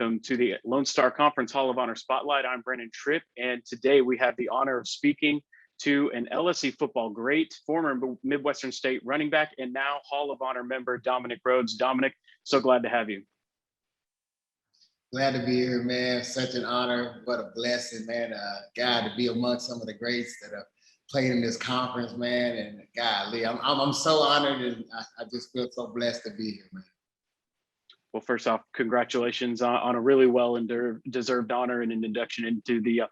welcome to the Lone Star Conference Hall of Honor Spotlight. I'm Brennan Tripp, and today we have the honor of speaking to an LSC football great, former Midwestern State running back, and now Hall of Honor member, Dominic Rhodes. Dominic, so glad to have you. Glad to be here, man. Such an honor. What a blessing, man. God, to be among some of the greats that have played in this conference, man. And golly, I'm so honored, and I just feel so blessed to be here, man. Well, first off, congratulations on a really well and deserved honor and an induction into the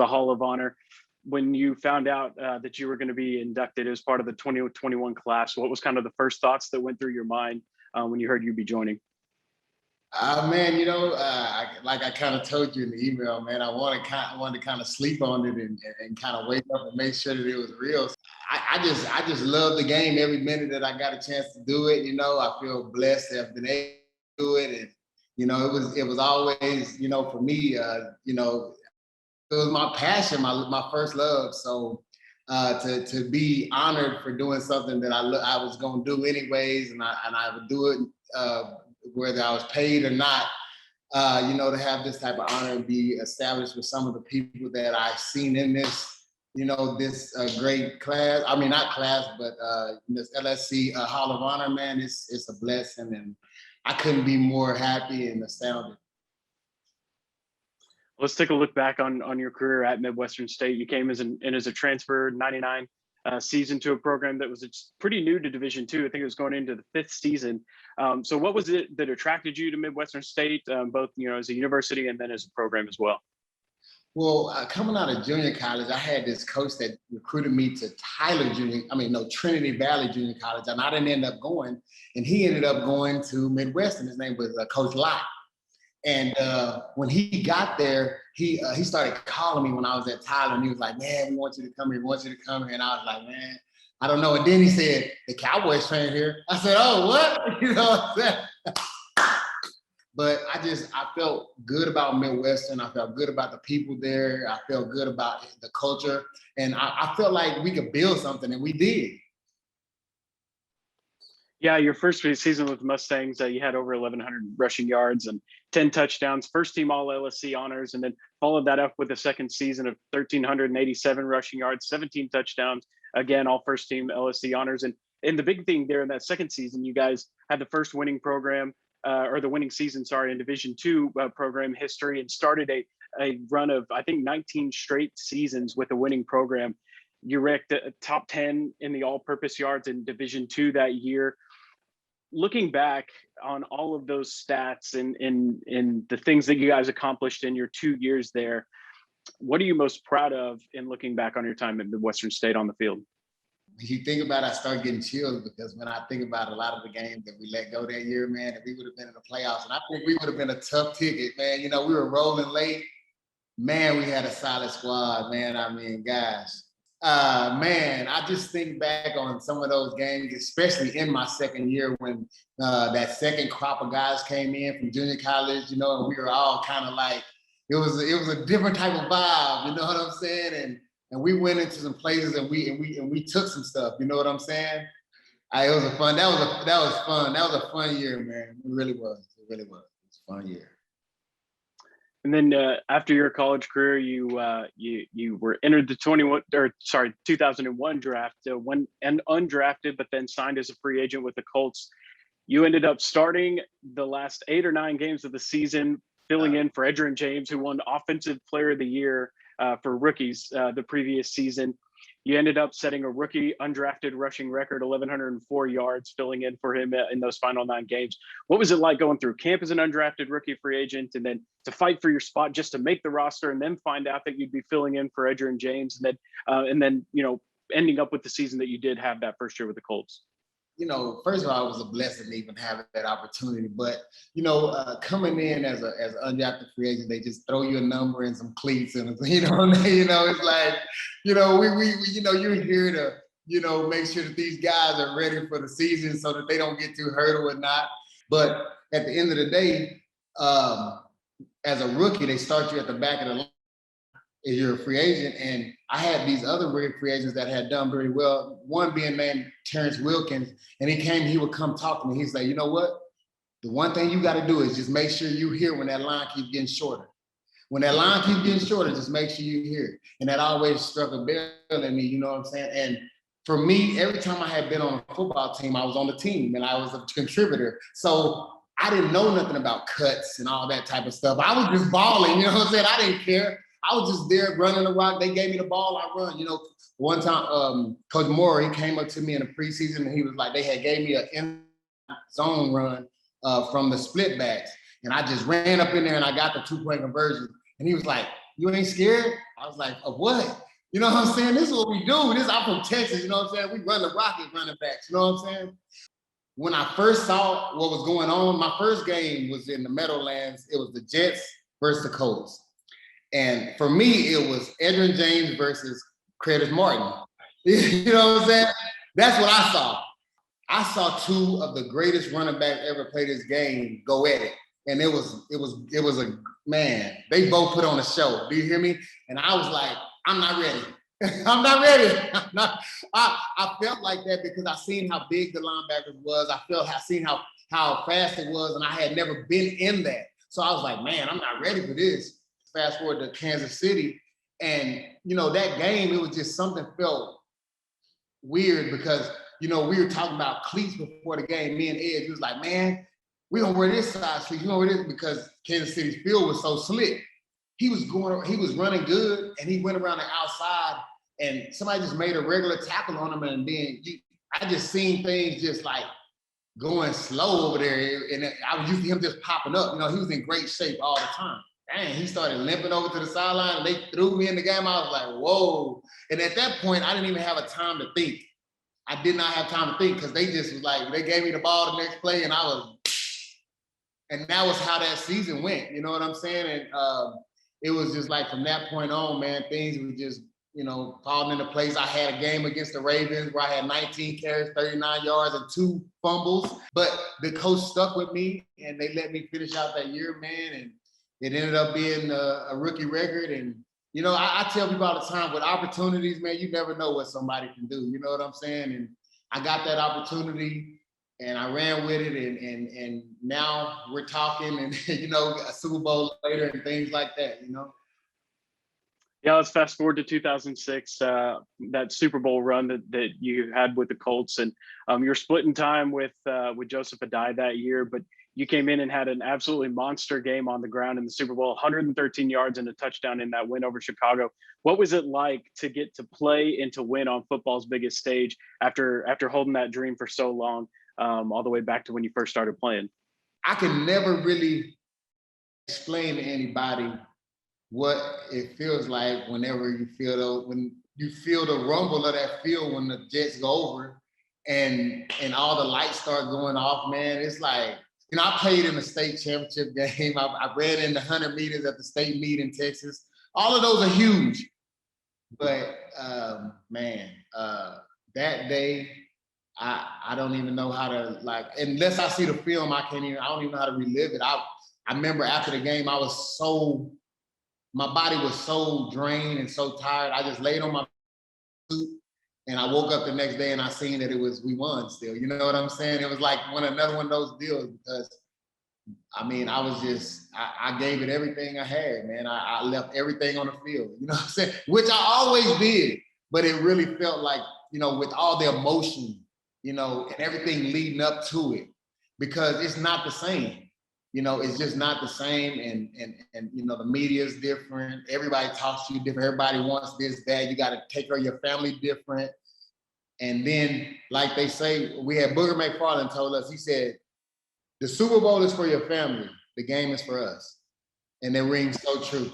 Hall of Honor. When you found out that you were going to be inducted as part of the 2021 class, what was kind of the first thoughts that went through your mind when you heard you'd be joining? Man, like I kind of told you in the email, man, I wanted to kind of sleep on it and kind of wake up and make sure that it was real. I just love the game every minute that I got a chance to do it. I feel blessed to have been able to do it, and it was always, for me, it was my passion, my first love. So to be honored for doing something that I was going to do anyways, and I would do it whether I was paid or not. To have this type of honor and be established with some of the people that I've seen in this, this great class. I mean, not class, but this LSC Hall of Honor, man. It's a blessing, and I couldn't be more happy and astounded. Let's take a look back on your career at Midwestern State. You came as a transfer, 99 season, to a program that was pretty new to Division II. I think it was going into the 5th season. So what was it that attracted you to Midwestern State, both as a university and then as a program as well? Well, coming out of junior college, I had this coach that recruited me to Trinity Valley Junior College, and I didn't end up going, and he ended up going to Midwestern. His name was Coach Lott. And when he got there, he started calling me when I was at Tyler, and he was like, "Man, we want you to come here. We want you to come here." And I was like, "Man, I don't know." And then he said, "The Cowboys train here." I said, "Oh, what?" You know what I'm saying? But I felt good about Midwestern. I felt good about the people there. I felt good about the culture, and I felt like we could build something, and we did. Yeah, your first season with the Mustangs, you had over 1,100 rushing yards and 10 touchdowns, first team all LSC honors, and then followed that up with a second season of 1,387 rushing yards, 17 touchdowns, again, all first team LSC honors. And the big thing there in that second season, you guys had the first winning program, or the winning season, in Division II program history, and started a run of, I think, 19 straight seasons with a winning program. You ranked top 10 in the all-purpose yards in Division II that year. Looking back on all of those stats and the things that you guys accomplished in your 2 years there, what are you most proud of in looking back on your time at Midwestern State on the field? If you think about it, I start getting chills, because when I think about a lot of the games that we let go that year, man, if we would have been in the playoffs, and I think we would have been a tough ticket, man. We were rolling late. Man, we had a solid squad, man. I mean, gosh. Man, I just think back on some of those games, especially in my second year when that second crop of guys came in from junior college, and we were all kind of like, it was a different type of vibe, you know what I'm saying? And we went into some places and we took some stuff, you know what I'm saying? That was fun. That was a fun year, man. It really was. It was a fun year. And then after your college career, you were entered the 2001 draft, went and undrafted, but then signed as a free agent with the Colts. You ended up starting the last 8 or 9 games of the season, filling in for Edgerrin James, who won Offensive Player of the Year for rookies the previous season. You ended up setting a rookie undrafted rushing record, 1,104 yards, filling in for him in those final 9 games. What was it like going through camp as an undrafted rookie free agent, and then to fight for your spot just to make the roster, and then find out that you'd be filling in for Edgerrin James, and then ending up with the season that you did have that first year with the Colts? First of all, it was a blessing to even have that opportunity. But, coming in as an undrafted free agent, they just throw you a number and some cleats, and it's like, you're here to, make sure that these guys are ready for the season so that they don't get too hurt or whatnot. But at the end of the day, as a rookie, they start you at the back of the line if you're a free agent. And I had these other free agents that had done very well, one being named Terrence Wilkins, and he would come talk to me. He's like, "You know what? The one thing you got to do is just make sure you hear when that line keeps getting shorter. When that line keeps getting shorter, just make sure you hear it. And that always struck a bell in me, you know what I'm saying? And for me, every time I had been on a football team, I was on the team and I was a contributor. So I didn't know nothing about cuts and all that type of stuff. I was just balling, you know what I'm saying? I didn't care. I was just there running the rock. They gave me the ball, I run. You know, one time, Coach Moore, he came up to me in the preseason and he was like, they had gave me an in zone run from the split backs. And I just ran up in there and I got the 2-point conversion. And he was like, you ain't scared? I was like, of what? You know what I'm saying? This is what we do. I'm from Texas, you know what I'm saying? We run the Rockets running backs, you know what I'm saying? When I first saw what was going on, my first game was in the Meadowlands. It was the Jets versus the Colts. And for me, it was Edgerrin James versus Curtis Martin. You know what I'm saying? That's what I saw. I saw two of the greatest running backs ever play this game go at it. And it was a, man, they both put on a show. Do you hear me? And I was like, I'm not ready. I'm not ready. I felt like that because I seen how big the linebacker was. I seen how fast it was, and I had never been in that. So I was like, man, I'm not ready for this. Fast forward to Kansas City, and you know, that game, it was just something felt weird because, you know, we were talking about cleats before the game. Me and Ed, he was like, man, we don't wear this size cleats. You know what it is? Because Kansas City's field was so slick. He was running good, and he went around the outside, and somebody just made a regular tackle on him, and then I just seen things just like going slow over there, and I was used to him just popping up. You know, he was in great shape all the time. Dang, he started limping over to the sideline, and they threw me in the game. I was like, whoa. And at that point, I didn't even have a time to think. I did not have time to think because they just was like, they gave me the ball the next play, and that was how that season went. You know what I'm saying? And it was just like from that point on, man, things were just, you know, falling into place. I had a game against the Ravens where I had 19 carries, 39 yards, and 2 fumbles. But the coach stuck with me, and they let me finish out that year, man. And it ended up being a rookie record. And, you know, I tell people all the time, with opportunities, man, you never know what somebody can do. You know what I'm saying? And I got that opportunity, and I ran with it, and now we're talking, and you know, a Super Bowl later and things like that, you know. Yeah, let's fast forward to 2006, that Super Bowl run that you had with the Colts, and you're splitting time with Joseph Adai that year, but you came in and had an absolutely monster game on the ground in the Super Bowl, 113 yards and a touchdown in that win over Chicago. What was it like to get to play and to win on football's biggest stage after holding that dream for so long? All the way back to when you first started playing? I can never really explain to anybody what it feels like whenever you feel the rumble of that field when the Jets go over and all the lights start going off, man. It's like, you know, I played in the state championship game. I ran in the 100 meters at the state meet in Texas. All of those are huge. But that day, I don't even know how to, like, unless I see the film, I don't even know how to relive it. I remember after the game, my body was so drained and so tired. I just laid on my suit, and I woke up the next day and I seen that we won still. You know what I'm saying? It was like another one of those deals because, I mean, I gave it everything I had, man. I left everything on the field, you know what I'm saying? Which I always did, but it really felt like, you know, with all the emotion, you know, and everything leading up to it, because it's not the same. You know, it's just not the same. And you know, the media is different. Everybody talks to you different. Everybody wants this, that. You got to take care of your family different. And then, like they say, we had Booger McFarland told us, he said, the Super Bowl is for your family. The game is for us. And it rings so true.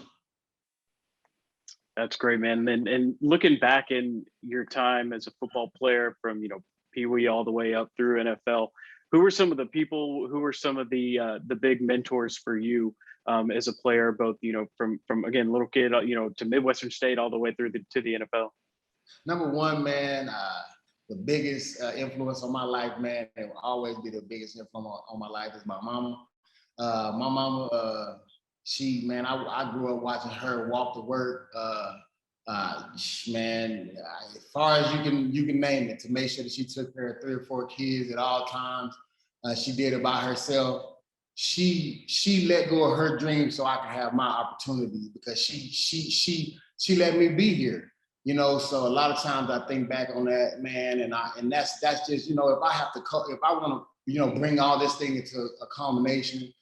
That's great, man. And looking back in your time as a football player from, you know, Pee Wee all the way up through NFL, who were some of the people, who were some of the big mentors for you as a player, both, you know, from again, little kid, you know, to Midwestern State all the way through to the NFL? Number one, man, the biggest influence on my life, man, it will always be the biggest influence on my life is my mama. My mama, I grew up watching her walk to work. Man, as far as you can name it, to make sure that she took care of 3 or 4 kids at all times. She did it by herself. she let go of her dream so I could have my opportunity, because she let me be here. So a lot of times I think back on that, man, and that's just, if I have to, if I want to, bring all this thing into a culmination,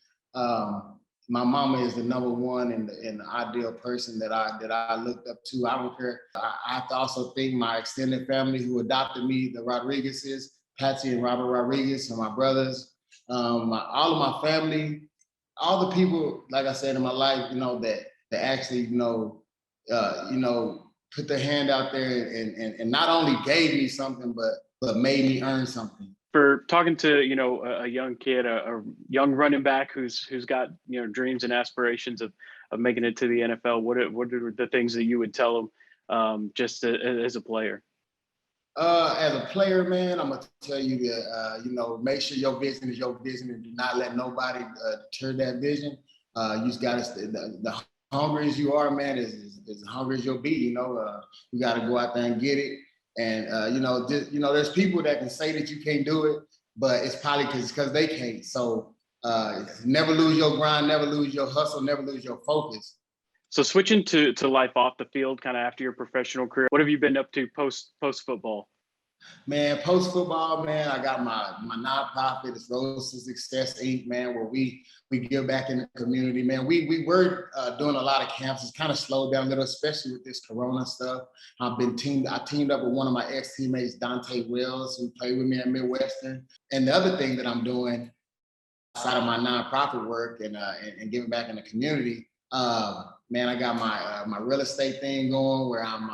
my mama is the number one and the ideal person that I looked up to. I don't care. I have to also thank my extended family who adopted me, the Rodriguezes, Patsy and Robert Rodriguez, and my brothers, all of my family, all the people, like I said, in my life, that actually, put their hand out there and not only gave me something, but made me earn something. For talking to a young kid, a young running back who's got dreams and aspirations of making it to the NFL, what are the things that you would tell them just as a player? As a player, man, I'm gonna tell you that make sure your vision is your vision and do not let nobody deter that vision. You just gotta stay, the hungry as you are, man, is hungry as you'll be. You gotta go out there and get it. And there's people that can say that you can't do it, but it's probably because they can't. So never lose your grind, never lose your hustle, never lose your focus. So switching to life off the field, kind of after your professional career, what have you been up to post football? Man, post football, man, I got my nonprofit. It's Rhodes to Success Inc., man, where we give back in the community, man. We were doing a lot of camps. It's kind of slowed down a little, especially with this Corona stuff. I teamed up with one of my ex-teammates, Dante Wells, who played with me at Midwestern. And the other thing that I'm doing outside of my nonprofit work and giving back in the community, man, I got my real estate thing going where I'm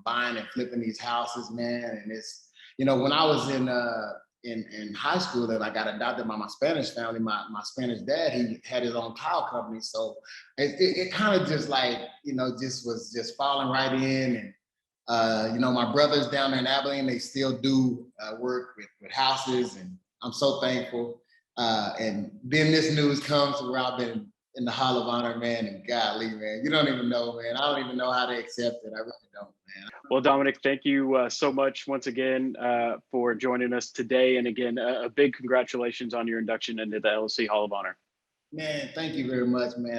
buying and flipping these houses, man. And it's, when I was in high school, that I got adopted by my Spanish family, my Spanish dad, he had his own tile company. So it kind of just like, just was just falling right in. And, my brothers down there in Abilene, they still do work with houses, and I'm so thankful. And then this news comes where I've been in the Hall of Honor, man, and golly, man, you don't even know, man. I don't even know how to accept it. I really don't, man. Well, Dominic, thank you so much once again for joining us today. And again, a big congratulations on your induction into the LSC Hall of Honor. Man, thank you very much, man.